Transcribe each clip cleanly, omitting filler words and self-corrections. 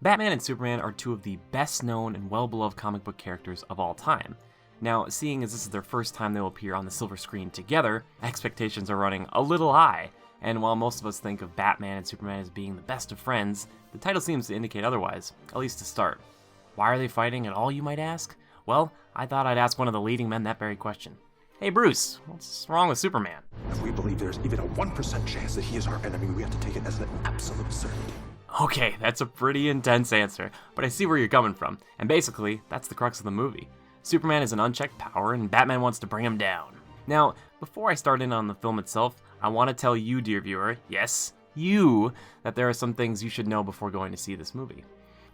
Batman and Superman are two of the best known and well-beloved comic book characters of all time. Now, seeing as this is their first time they will appear on the silver screen together, expectations are running a little high, and while most of us think of Batman and Superman as being the best of friends, the title seems to indicate otherwise, at least to start. Why are they fighting at all, you might ask? Well, I thought I'd ask one of the leading men that very question. Hey Bruce, what's wrong with Superman? If we believe there's even a 1% chance that he is our enemy, we have to take it as an absolute certainty. Okay, that's a pretty intense answer, but I see where you're coming from, and basically, that's the crux of the movie. Superman is an unchecked power, and Batman wants to bring him down. Now, before I start in on the film itself, I want to tell you, dear viewer, yes, you, that there are some things you should know before going to see this movie.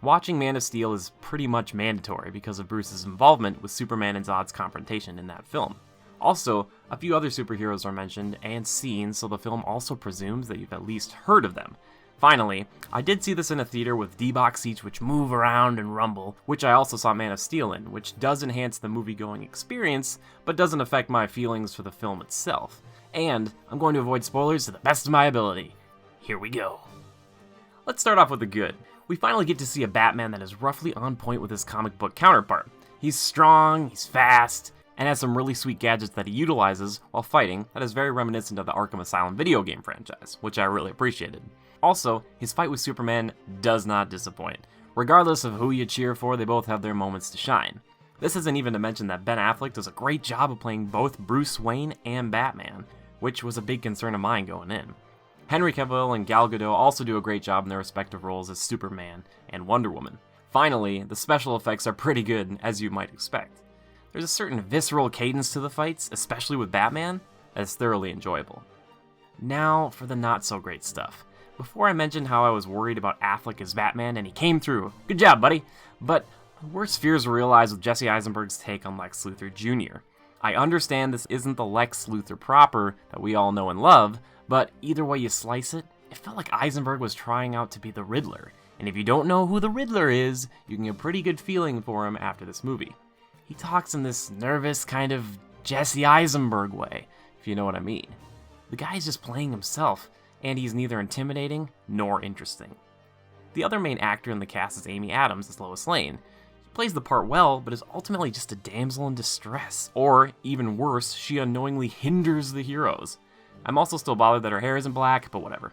Watching Man of Steel is pretty much mandatory because of Bruce's involvement with Superman and Zod's confrontation in that film. Also, a few other superheroes are mentioned and seen, so the film also presumes that you've at least heard of them. Finally, I did see this in a theater with D-box seats which move around and rumble, which I also saw Man of Steel in, which does enhance the movie-going experience, but doesn't affect my feelings for the film itself. And I'm going to avoid spoilers to the best of my ability. Here we go. Let's start off with the good. We finally get to see a Batman that is roughly on point with his comic book counterpart. He's strong, he's fast, and has some really sweet gadgets that he utilizes while fighting that is very reminiscent of the Arkham Asylum video game franchise, which I really appreciated. Also, his fight with Superman does not disappoint. Regardless of who you cheer for, they both have their moments to shine. This isn't even to mention that Ben Affleck does a great job of playing both Bruce Wayne and Batman, which was a big concern of mine going in. Henry Cavill and Gal Gadot also do a great job in their respective roles as Superman and Wonder Woman. Finally, the special effects are pretty good, as you might expect. There's a certain visceral cadence to the fights, especially with Batman, that is thoroughly enjoyable. Now for the not-so-great stuff. Before I mentioned how I was worried about Affleck as Batman, and he came through. Good job, buddy! But my worst fears were realized with Jesse Eisenberg's take on Lex Luthor Jr. I understand this isn't the Lex Luthor proper that we all know and love, but either way you slice it, it felt like Eisenberg was trying out to be the Riddler. And if you don't know who the Riddler is, you can get a pretty good feeling for him after this movie. He talks in this nervous kind of Jesse Eisenberg way, if you know what I mean. The guy's just playing himself, and he's neither intimidating nor interesting. The other main actor in the cast is Amy Adams as Lois Lane. She plays the part well, but is ultimately just a damsel in distress, or even worse, she unknowingly hinders the heroes. I'm also still bothered that her hair isn't black, but whatever.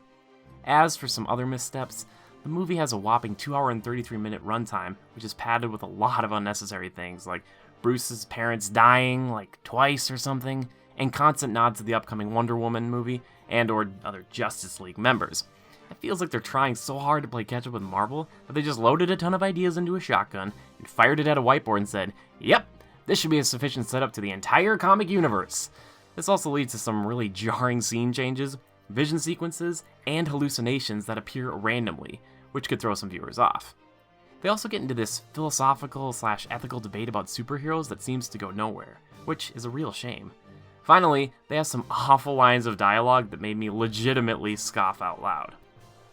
As for some other missteps, the movie has a whopping 2 hour and 33 minute runtime, which is padded with a lot of unnecessary things, like Bruce's parents dying, like twice or something, and constant nods to the upcoming Wonder Woman movie, and or other Justice League members. It feels like they're trying so hard to play catch up with Marvel that they just loaded a ton of ideas into a shotgun and fired it at a whiteboard and said, yep, this should be a sufficient setup to the entire comic universe. This also leads to some really jarring scene changes, vision sequences, and hallucinations that appear randomly, which could throw some viewers off. They also get into this philosophical/ethical debate about superheroes that seems to go nowhere, which is a real shame. Finally, they have some awful lines of dialogue that made me legitimately scoff out loud.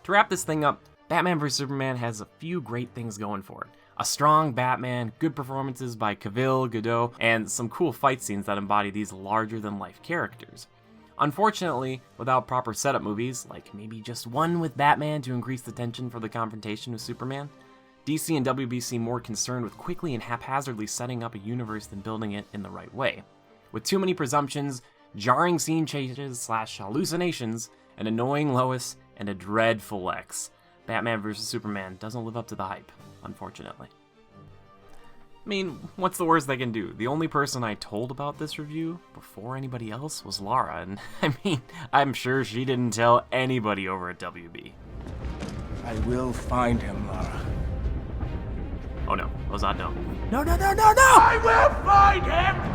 To wrap this thing up, Batman vs Superman has a few great things going for it. A strong Batman, good performances by Cavill, Gadot, and some cool fight scenes that embody these larger-than-life characters. Unfortunately, without proper setup movies, like maybe just one with Batman to increase the tension for the confrontation with Superman, DC and WB seem more concerned with quickly and haphazardly setting up a universe than building it in the right way. With too many presumptions, jarring scene changes/hallucinations, an annoying Lois, and a dreadful Lex, Batman vs Superman doesn't live up to the hype, unfortunately. I mean, what's the worst they can do? The only person I told about this review before anybody else was Laura, and I mean, I'm sure she didn't tell anybody over at WB. I will find him, Laura. Oh no, Ozad, no. No! I will find him!